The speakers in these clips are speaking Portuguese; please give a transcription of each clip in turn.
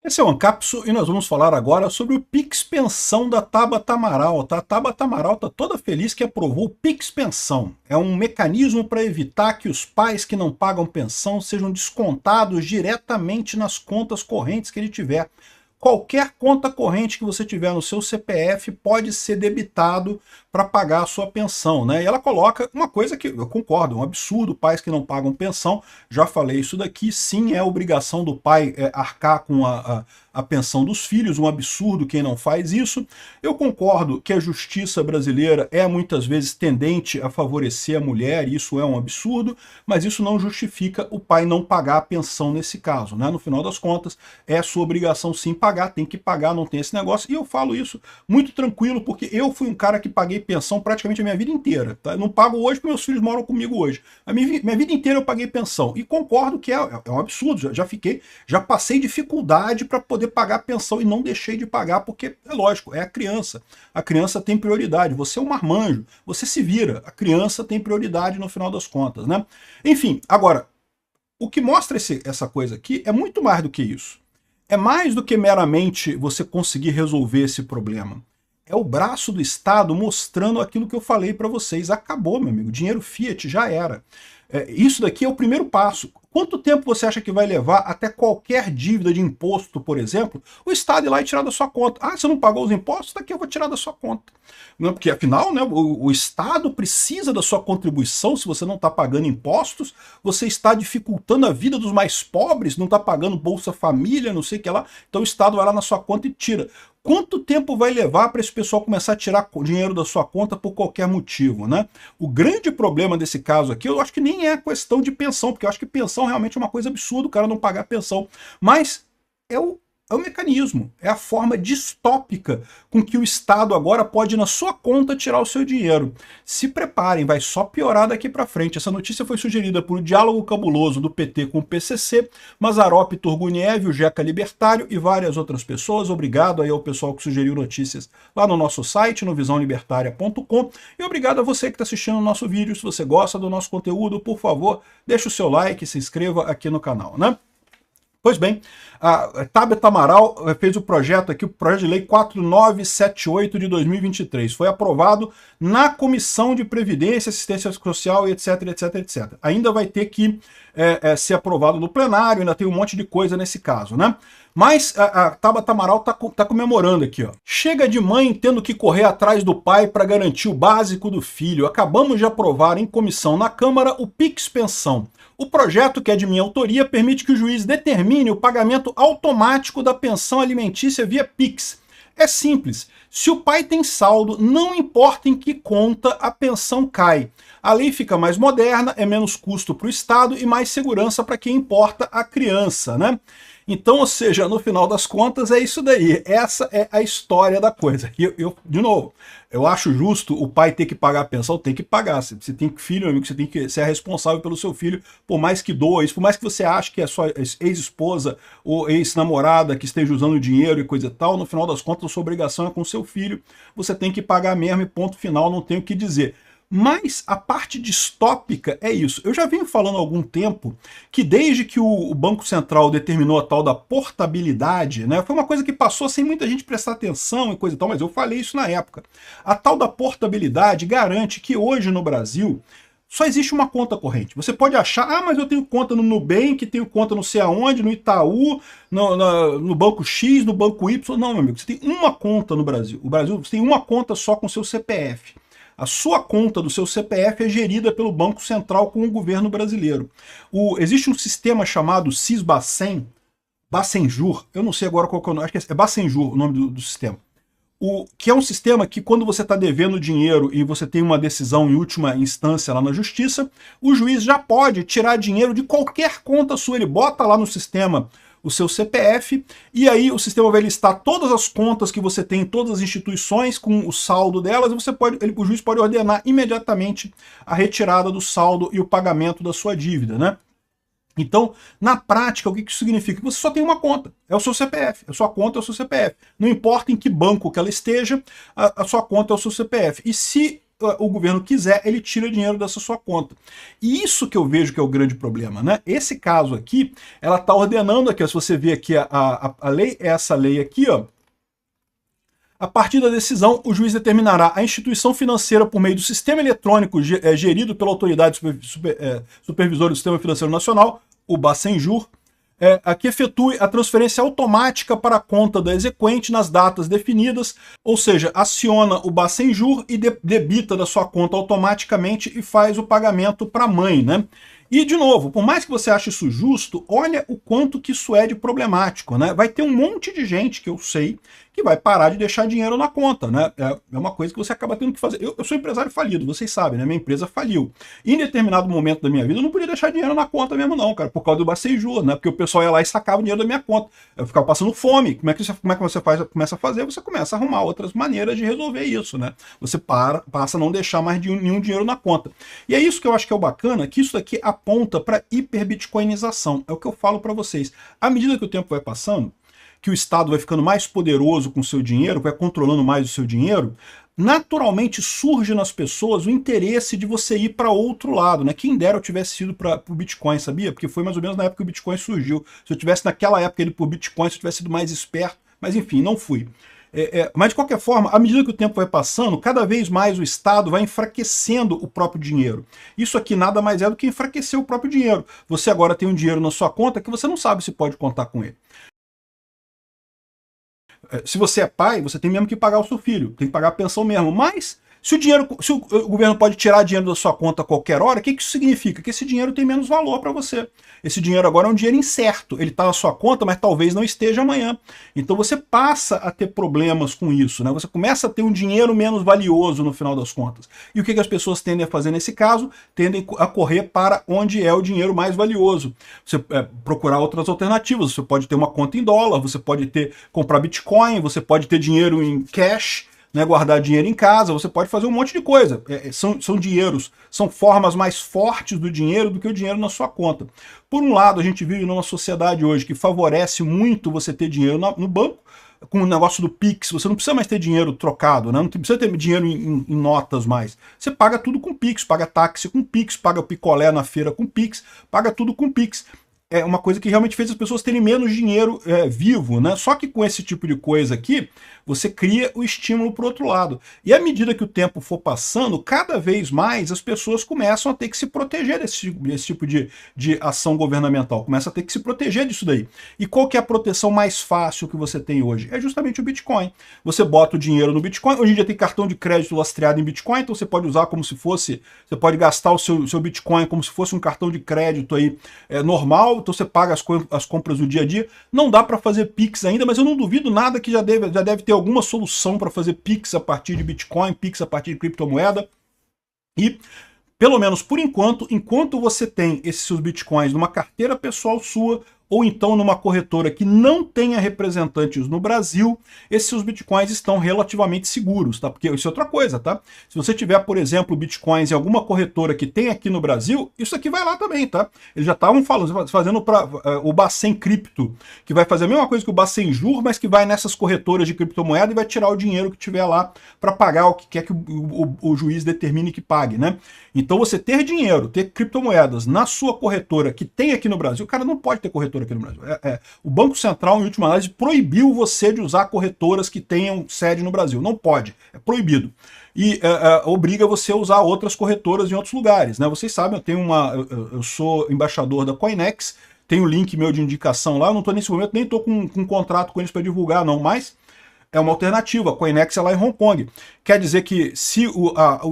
Esse é o Ancapso e nós vamos falar agora sobre o Pix Pensão da Tabata Amaral. Tá? A Tabata Amaral está toda feliz que aprovou o Pix Pensão. É um mecanismo para evitar que os pais que não pagam pensão sejam descontados diretamente nas contas correntes que ele tiver. Qualquer conta corrente que você tiver no seu CPF pode ser debitado para pagar a sua pensão, né? E ela coloca uma coisa que eu concordo, é um absurdo, pais que não pagam pensão, já falei isso daqui, sim, é obrigação do pai arcar com a pensão dos filhos, um absurdo quem não faz isso. Eu concordo que a justiça brasileira é muitas vezes tendente a favorecer a mulher, e isso é um absurdo, mas isso não justifica o pai não pagar a pensão nesse caso, né? No final das contas, é sua obrigação sim pagar, tem que pagar, não tem esse negócio, e eu falo isso muito tranquilo, porque eu fui um cara que paguei pensão praticamente a minha vida inteira, tá? Eu não pago hoje porque meus filhos moram comigo hoje. A minha vida inteira eu paguei pensão, e concordo que é um absurdo, já passei dificuldade para poder pagar a pensão e não deixei de pagar, porque é lógico, é a criança tem prioridade, você é um marmanjo, você se vira, a criança tem prioridade no final das contas, né? Enfim, agora, o que mostra essa coisa aqui é muito mais do que isso. É mais do que meramente você conseguir resolver esse problema. É o braço do Estado mostrando aquilo que eu falei para vocês. Acabou, meu amigo. Dinheiro Fiat já era. Isso daqui é o primeiro passo. Quanto tempo você acha que vai levar até qualquer dívida de imposto, por exemplo, o Estado ir lá e tirar da sua conta? Ah, você não pagou os impostos? Daqui eu vou tirar da sua conta. Não, porque afinal, né, o Estado precisa da sua contribuição. Se você não está pagando impostos, você está dificultando a vida dos mais pobres, não está pagando Bolsa Família, não sei o que lá. Então o Estado vai lá na sua conta e tira. Quanto tempo vai levar para esse pessoal começar a tirar dinheiro da sua conta por qualquer motivo, né? O grande problema desse caso aqui, eu acho que nem é questão de pensão, porque eu acho que pensão realmente é uma coisa absurda, o cara não pagar pensão. Mas é o mecanismo, é a forma distópica com que o Estado agora pode, na sua conta, tirar o seu dinheiro. Se preparem, vai só piorar daqui para frente. Essa notícia foi sugerida por o Diálogo Cabuloso do PT com o PCC, Mazzaropi Turguniev, o Jeca Libertário e várias outras pessoas. Obrigado aí ao pessoal que sugeriu notícias lá no nosso site, no visãolibertaria.com. E obrigado a você que está assistindo o nosso vídeo. Se você gosta do nosso conteúdo, por favor, deixe o seu like e se inscreva aqui no canal, né? Pois bem, a Tabata Amaral fez o projeto aqui, o projeto de lei 4978 de 2023. Foi aprovado na Comissão de Previdência, Assistência Social e etc, etc, etc. Ainda vai ter que ser aprovado no plenário, ainda tem um monte de coisa nesse caso, né? Mas a Tabata Amaral tá comemorando aqui, ó. Chega de mãe tendo que correr atrás do pai para garantir o básico do filho. Acabamos de aprovar em comissão na Câmara o Pix Pensão. O projeto, que é de minha autoria, permite que o juiz determine o pagamento automático da pensão alimentícia via Pix. É simples. Se o pai tem saldo, não importa em que conta a pensão cai. A lei fica mais moderna, é menos custo para o Estado e mais segurança para quem importa a criança, né? Então, ou seja, no final das contas é isso daí. Essa é a história da coisa. E de novo, eu acho justo o pai ter que pagar a pensão, tem que pagar. Você tem filho, amigo, você tem que ser responsável pelo seu filho, por mais que doa isso, por mais que você ache que é sua ex-esposa ou ex-namorada que esteja usando dinheiro e coisa e tal, no final das contas a sua obrigação é com o seu filho, você tem que pagar mesmo e ponto final, não tem o que dizer. Mas a parte distópica é isso. Eu já venho falando há algum tempo que desde que o Banco Central determinou a tal da portabilidade, né, foi uma coisa que passou sem muita gente prestar atenção e coisa e tal, mas eu falei isso na época. A tal da portabilidade garante que hoje no Brasil só existe uma conta corrente. Você pode achar, ah, mas eu tenho conta no Nubank, tenho conta não sei aonde, no Itaú, no Banco X, no Banco Y. Não, meu amigo, você tem uma conta no Brasil. O Brasil, você tem uma conta só com seu CPF. A sua conta do seu CPF é gerida pelo Banco Central com o governo brasileiro. Existe um sistema chamado Sisbacen, Bacenjur, eu não sei agora qual que é o nome, acho que é Bacenjur o nome do sistema. Que é um sistema que quando você está devendo dinheiro e você tem uma decisão em última instância lá na justiça, o juiz já pode tirar dinheiro de qualquer conta sua, ele bota lá no sistema o seu CPF, e aí o sistema vai listar todas as contas que você tem em todas as instituições, com o saldo delas, e o juiz pode ordenar imediatamente a retirada do saldo e o pagamento da sua dívida, né? Então, na prática, o que isso significa? Você só tem uma conta, é o seu CPF, a sua conta é o seu CPF. Não importa em que banco que ela esteja, a sua conta é o seu CPF. E se o governo quiser, ele tira dinheiro dessa sua conta. E isso que eu vejo que é o grande problema, né? Esse caso aqui, ela está ordenando aqui, ó, se você ver aqui a lei, é essa lei aqui, ó. A partir da decisão, o juiz determinará a instituição financeira por meio do sistema eletrônico gerido pela autoridade supervisora do Sistema Financeiro Nacional, o Bacenjur, a que efetue a transferência automática para a conta da exequente nas datas definidas, ou seja, aciona o Bacenjur e debita da sua conta automaticamente e faz o pagamento para a mãe, né? E, de novo, por mais que você ache isso justo, olha o quanto que isso é de problemático, né? Vai ter um monte de gente que eu sei que vai parar de deixar dinheiro na conta, né? É uma coisa que você acaba tendo que fazer. Eu sou empresário falido, vocês sabem, né? Minha empresa faliu. E em determinado momento da minha vida, eu não podia deixar dinheiro na conta mesmo não, cara, por causa do Bacenjur, né? Porque o pessoal ia lá e sacava o dinheiro da minha conta. Eu ficava passando fome. Como é que você começa a fazer? Você começa a arrumar outras maneiras de resolver isso, né? Você passa a não deixar mais nenhum dinheiro na conta. E é isso que eu acho que é o bacana, que isso daqui aponta para hiperbitcoinização. É o que eu falo para vocês. À medida que o tempo vai passando, que o Estado vai ficando mais poderoso com o seu dinheiro, vai controlando mais o seu dinheiro, naturalmente surge nas pessoas o interesse de você ir para outro lado, né? Quem dera eu tivesse ido para o Bitcoin, sabia? Porque foi mais ou menos na época que o Bitcoin surgiu. Se eu tivesse naquela época ido para o Bitcoin, se eu tivesse sido mais esperto, mas enfim, não fui. Mas de qualquer forma, à medida que o tempo vai passando, cada vez mais o Estado vai enfraquecendo o próprio dinheiro. Isso aqui nada mais é do que enfraquecer o próprio dinheiro. Você agora tem um dinheiro na sua conta que você não sabe se pode contar com ele. Se você é pai, você tem mesmo que pagar o seu filho, tem que pagar a pensão mesmo. Mas se o governo pode tirar dinheiro da sua conta a qualquer hora, o que isso significa? Que esse dinheiro tem menos valor para você. Esse dinheiro agora é um dinheiro incerto. Ele está na sua conta, mas talvez não esteja amanhã. Então você passa a ter problemas com isso, né? Você começa a ter um dinheiro menos valioso no final das contas. E o que as pessoas tendem a fazer nesse caso? Tendem a correr para onde é o dinheiro mais valioso. Você procurar outras alternativas. Você pode ter uma conta em dólar, você pode comprar Bitcoin, você pode ter dinheiro em cash, né, guardar dinheiro em casa, você pode fazer um monte de coisa. São dinheiros, são formas mais fortes do dinheiro do que o dinheiro na sua conta. Por um lado, a gente vive numa sociedade hoje que favorece muito você ter dinheiro no banco, com o negócio do Pix, você não precisa mais ter dinheiro trocado, né? Não precisa ter dinheiro em notas mais. Você paga tudo com Pix, paga táxi com Pix, paga picolé na feira com Pix, paga tudo com Pix. É uma coisa que realmente fez as pessoas terem menos dinheiro vivo, né? Só que com esse tipo de coisa aqui, você cria o estímulo para o outro lado. E à medida que o tempo for passando, cada vez mais as pessoas começam a ter que se proteger desse tipo de ação governamental. Começa a ter que se proteger disso daí. E qual que é a proteção mais fácil que você tem hoje? É justamente o Bitcoin. Você bota o dinheiro no Bitcoin. Hoje em dia tem cartão de crédito lastreado em Bitcoin, então você pode usar como se fosse... Você pode gastar o seu Bitcoin como se fosse um cartão de crédito aí normal. Então você paga as compras do dia a dia. Não dá para fazer Pix ainda, mas eu não duvido nada que já deve ter alguma solução para fazer Pix a partir de Bitcoin, Pix a partir de criptomoeda. E, pelo menos por enquanto você tem esses seus Bitcoins numa carteira pessoal sua, ou então numa corretora que não tenha representantes no Brasil, esses seus Bitcoins estão relativamente seguros, tá? Porque isso é outra coisa, tá? Se você tiver, por exemplo, Bitcoins em alguma corretora que tem aqui no Brasil, isso aqui vai lá também, tá? Eles já estavam fazendo para o Bacen Cripto, que vai fazer a mesma coisa que o Bacenjur, mas que vai nessas corretoras de criptomoeda e vai tirar o dinheiro que tiver lá para pagar o que quer que o juiz determine que pague, né? Então você ter dinheiro, ter criptomoedas na sua corretora que tem aqui no Brasil, o cara não pode ter corretora aqui no Brasil. O Banco Central, em última análise, proibiu você de usar corretoras que tenham sede no Brasil. Não pode, é proibido. E obriga você a usar outras corretoras em outros lugares, né? Vocês sabem, eu sou embaixador da Coinex, tem o link meu de indicação lá, eu não estou nesse momento, nem estou com um contrato com eles para divulgar não, mas é uma alternativa. A Coinex é lá em Hong Kong. Quer dizer que se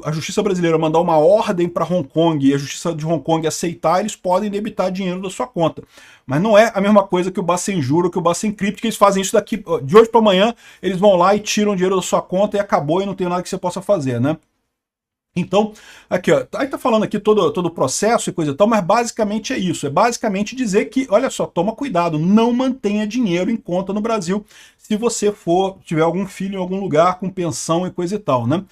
a justiça brasileira mandar uma ordem para Hong Kong e a justiça de Hong Kong aceitar, eles podem debitar dinheiro da sua conta. Mas não é a mesma coisa que o Bacenjur ou que o Bacencrypt, que eles fazem isso daqui de hoje para amanhã, eles vão lá e tiram dinheiro da sua conta e acabou e não tem nada que você possa fazer, né? Então, aqui, ó, aí tá falando aqui todo o processo e coisa e tal, mas basicamente é isso. É basicamente dizer que, olha só, toma cuidado, não mantenha dinheiro em conta no Brasil se você tiver algum filho em algum lugar com pensão e coisa e tal, né?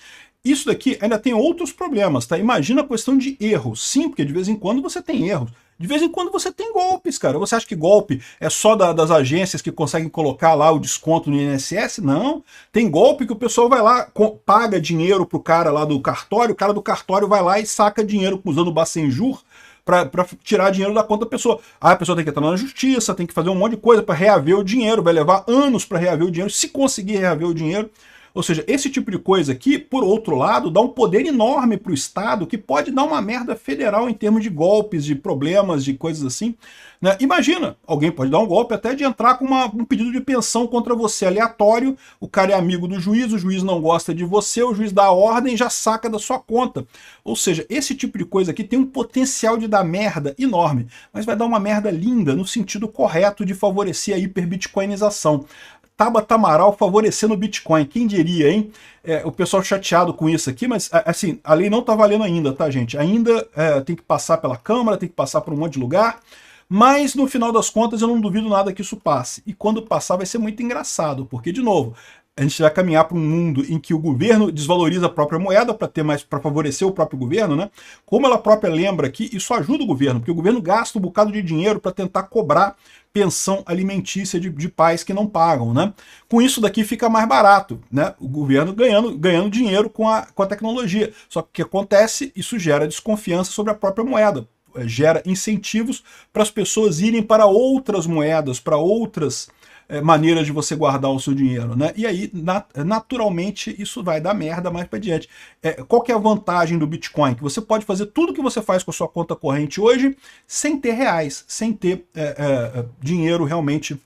Isso daqui ainda tem outros problemas, tá? Imagina a questão de erros. Sim, porque de vez em quando você tem erros. De vez em quando você tem golpes, cara. Você acha que golpe é só das agências que conseguem colocar lá o desconto no INSS? Não. Tem golpe que o pessoal vai lá, paga dinheiro pro cara lá do cartório, o cara do cartório vai lá e saca dinheiro usando o Bacenjur para tirar dinheiro da conta da pessoa. Aí a pessoa tem que entrar na justiça, tem que fazer um monte de coisa para reaver o dinheiro, vai levar anos para reaver o dinheiro, se conseguir reaver o dinheiro. Ou seja, esse tipo de coisa aqui, por outro lado, dá um poder enorme para o Estado, que pode dar uma merda federal em termos de golpes, de problemas, de coisas assim. Né? Imagina, alguém pode dar um golpe até de entrar com um pedido de pensão contra você aleatório, o cara é amigo do juiz, o juiz não gosta de você, o juiz dá a ordem e já saca da sua conta. Ou seja, esse tipo de coisa aqui tem um potencial de dar merda enorme, mas vai dar uma merda linda no sentido correto de favorecer a hiperbitcoinização. Tabata Amaral favorecendo o Bitcoin, quem diria, hein? O pessoal chateado com isso aqui, mas assim, a lei não tá valendo ainda, tá, gente? Ainda tem que passar pela Câmara, tem que passar por um monte de lugar, mas no final das contas eu não duvido nada que isso passe. E quando passar vai ser muito engraçado, porque, de novo, a gente vai caminhar para um mundo em que o governo desvaloriza a própria moeda para ter mais, para favorecer o próprio governo, né? Como ela própria lembra aqui, isso ajuda o governo, porque o governo gasta um bocado de dinheiro para tentar cobrar pensão alimentícia de pais que não pagam, né? Com isso daqui fica mais barato, né? O governo ganhando dinheiro com a tecnologia. Só que o que acontece? Isso gera desconfiança sobre a própria moeda, gera incentivos para as pessoas irem para outras moedas, para outras maneiras de você guardar o seu dinheiro, né? E aí, naturalmente, isso vai dar merda mais para diante. Qual que é a vantagem do Bitcoin? Que você pode fazer tudo que você faz com a sua conta corrente hoje sem ter reais, sem ter dinheiro realmente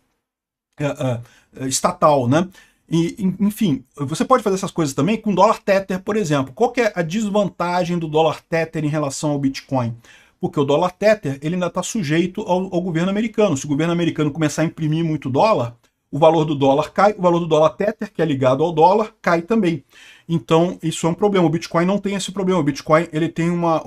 estatal, né? E, enfim, você pode fazer essas coisas também com dólar Tether, por exemplo. Qual que é a desvantagem do dólar Tether em relação ao Bitcoin? Porque o dólar Tether ele ainda está sujeito ao governo americano. Se o governo americano começar a imprimir muito dólar, o valor do dólar cai, o valor do dólar Tether, que é ligado ao dólar, cai também. Então, isso é um problema. O Bitcoin não tem esse problema. O Bitcoin ele tem uma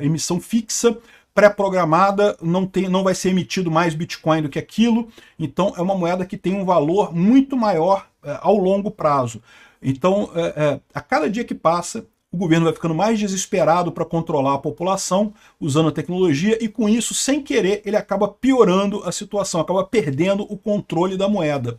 emissão fixa, pré-programada, não vai ser emitido mais Bitcoin do que aquilo. Então, é uma moeda que tem um valor muito maior ao longo prazo. Então, a cada dia que passa, o governo vai ficando mais desesperado para controlar a população, usando a tecnologia, e com isso, sem querer, ele acaba piorando a situação, acaba perdendo o controle da moeda.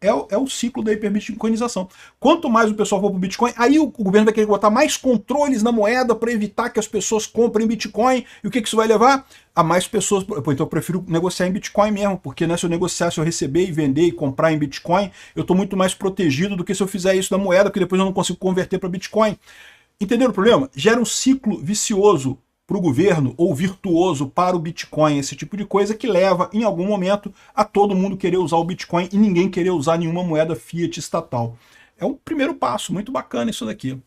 É o ciclo da hiperbitcoinização. Quanto mais o pessoal for para o Bitcoin, aí o governo vai querer botar mais controles na moeda para evitar que as pessoas comprem Bitcoin. E o que isso vai levar? A mais pessoas. Então eu prefiro negociar em Bitcoin mesmo, porque né, se eu negociar, se eu receber e vender e comprar em Bitcoin, eu estou muito mais protegido do que se eu fizer isso na moeda, porque depois eu não consigo converter para Bitcoin. Entenderam o problema? Gera um ciclo vicioso para o governo ou virtuoso para o Bitcoin, esse tipo de coisa que leva, em algum momento, a todo mundo querer usar o Bitcoin e ninguém querer usar nenhuma moeda fiat estatal. É um primeiro passo, muito bacana isso daqui.